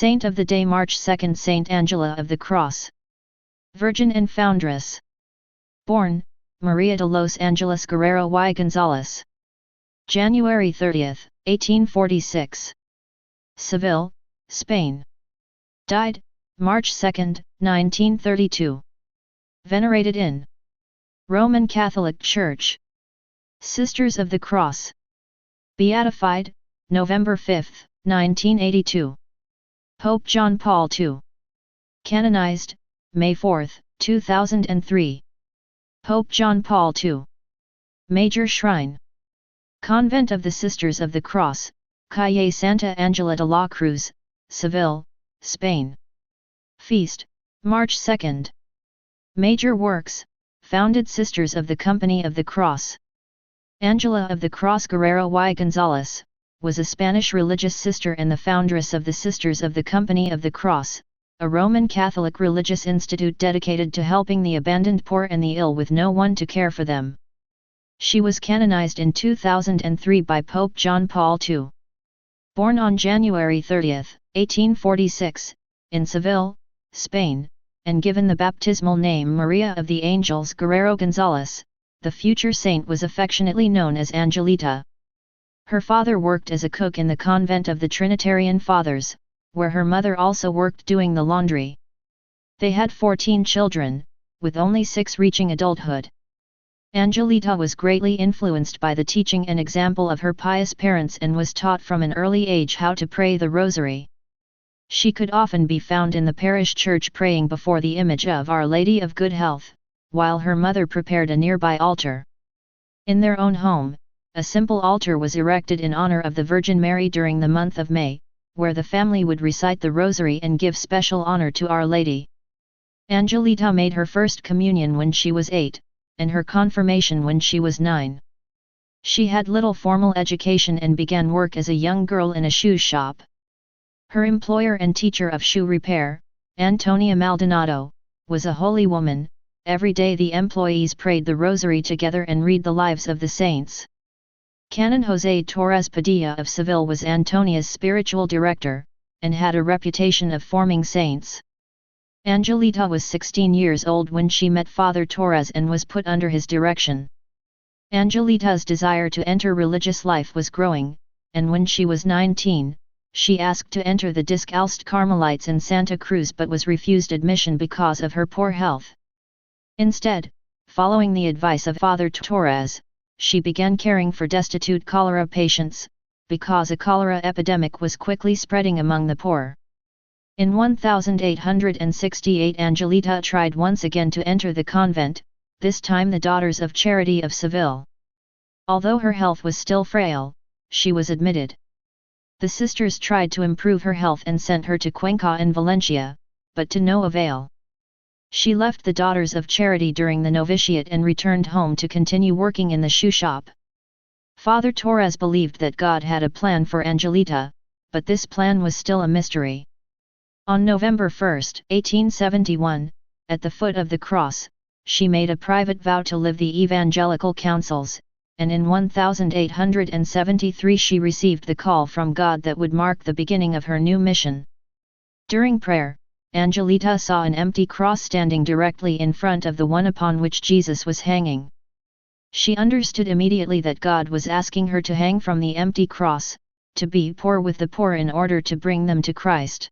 Saint of the Day March 2, Saint Angela of the Cross. Virgin and Foundress. Born, Maria de los Angeles Guerrero y González. January 30, 1846. Seville, Spain. Died, March 2, 1932. Venerated in Roman Catholic Church. Sisters of the Cross. Beatified, November 5, 1982. Pope John Paul II. Canonized, May 4, 2003. Pope John Paul II. Major Shrine. Convent of the Sisters of the Cross, Calle Santa Angela de la Cruz, Seville, Spain. Feast, March 2. Major Works, founded Sisters of the Company of the Cross. Angela of the Cross Guerrero y González was a Spanish religious sister and the foundress of the Sisters of the Company of the Cross, a Roman Catholic religious institute dedicated to helping the abandoned poor and the ill with no one to care for them. She was canonized in 2003 by Pope John Paul II. Born on January 30, 1846, in Seville, Spain, and given the baptismal name Maria of the Angels Guerrero González, the future saint was affectionately known as Angelita. Her father worked as a cook in the convent of the Trinitarian Fathers, where her mother also worked doing the laundry. They had 14 children, with only 6 reaching adulthood. Angelita was greatly influenced by the teaching and example of her pious parents and was taught from an early age how to pray the Rosary. She could often be found in the parish church praying before the image of Our Lady of Good Health, while her mother prepared a nearby altar. In their own home, a simple altar was erected in honor of the Virgin Mary during the month of May, where the family would recite the Rosary and give special honor to Our Lady. Angelita made her first communion when she was 8, and her confirmation when she was 9. She had little formal education and began work as a young girl in a shoe shop. Her employer and teacher of shoe repair, Antonia Maldonado, was a holy woman. Every day the employees prayed the Rosary together and read the lives of the saints. Canon José Torres Padilla of Seville was Antonia's spiritual director, and had a reputation of forming saints. Angelita was 16 years old when she met Father Torres and was put under his direction. Angelita's desire to enter religious life was growing, and when she was 19, she asked to enter the Descalced Carmelites in Santa Cruz but was refused admission because of her poor health. Instead, following the advice of Father Torres, she began caring for destitute cholera patients, because a cholera epidemic was quickly spreading among the poor. In 1868 Angelita tried once again to enter the convent, this time the Daughters of Charity of Seville. Although her health was still frail, she was admitted. The sisters tried to improve her health and sent her to Cuenca in Valencia, but to no avail. She left the Daughters of Charity during the novitiate and returned home to continue working in the shoe shop. Father Torres believed that God had a plan for Angelita, but this plan was still a mystery. On November 1, 1871, at the foot of the cross, she made a private vow to live the evangelical counsels, and in 1873 she received the call from God that would mark the beginning of her new mission. During prayer, Angelita saw an empty cross standing directly in front of the one upon which Jesus was hanging. She understood immediately that God was asking her to hang from the empty cross, to be poor with the poor in order to bring them to Christ.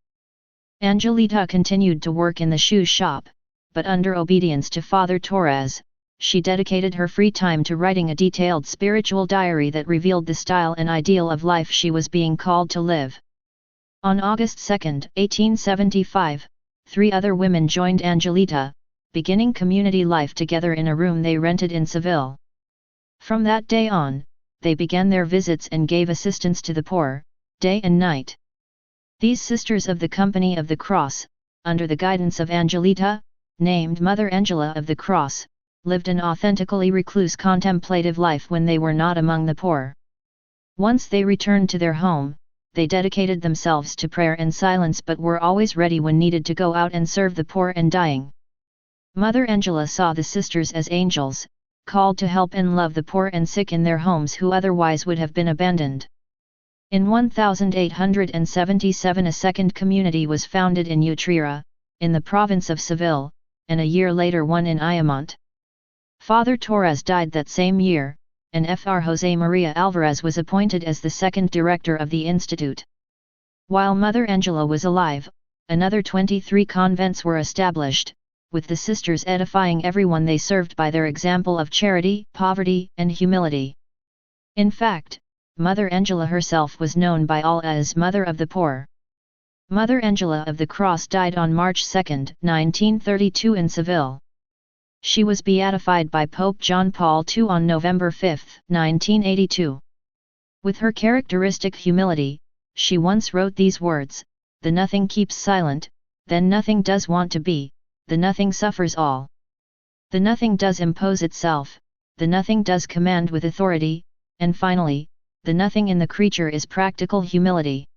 Angelita continued to work in the shoe shop, but under obedience to Father Torres, she dedicated her free time to writing a detailed spiritual diary that revealed the style and ideal of life she was being called to live. On August 2, 1875, 3 other women joined Angelita, beginning community life together in a room they rented in Seville. From that day on, they began their visits and gave assistance to the poor, day and night. These Sisters of the Company of the Cross, under the guidance of Angelita, named Mother Angela of the Cross, lived an authentically recluse contemplative life when they were not among the poor. Once they returned to their home, they dedicated themselves to prayer and silence but were always ready when needed to go out and serve the poor and dying. Mother Angela saw the sisters as angels, called to help and love the poor and sick in their homes who otherwise would have been abandoned. In 1877 a second community was founded in Utrera, in the province of Seville, and a year later one in Ayamonte. Father Torres died that same year, and Fr. José María Alvarez was appointed as the second director of the institute. While Mother Angela was alive, another 23 convents were established, with the sisters edifying everyone they served by their example of charity, poverty, and humility. In fact, Mother Angela herself was known by all as Mother of the Poor. Mother Angela of the Cross died on March 2, 1932 in Seville. She was beatified by Pope John Paul II on November 5, 1982. With her characteristic humility, she once wrote these words, "The nothing keeps silent, then nothing does want to be, the nothing suffers all. The nothing does impose itself, the nothing does command with authority, and finally, the nothing in the creature is practical humility."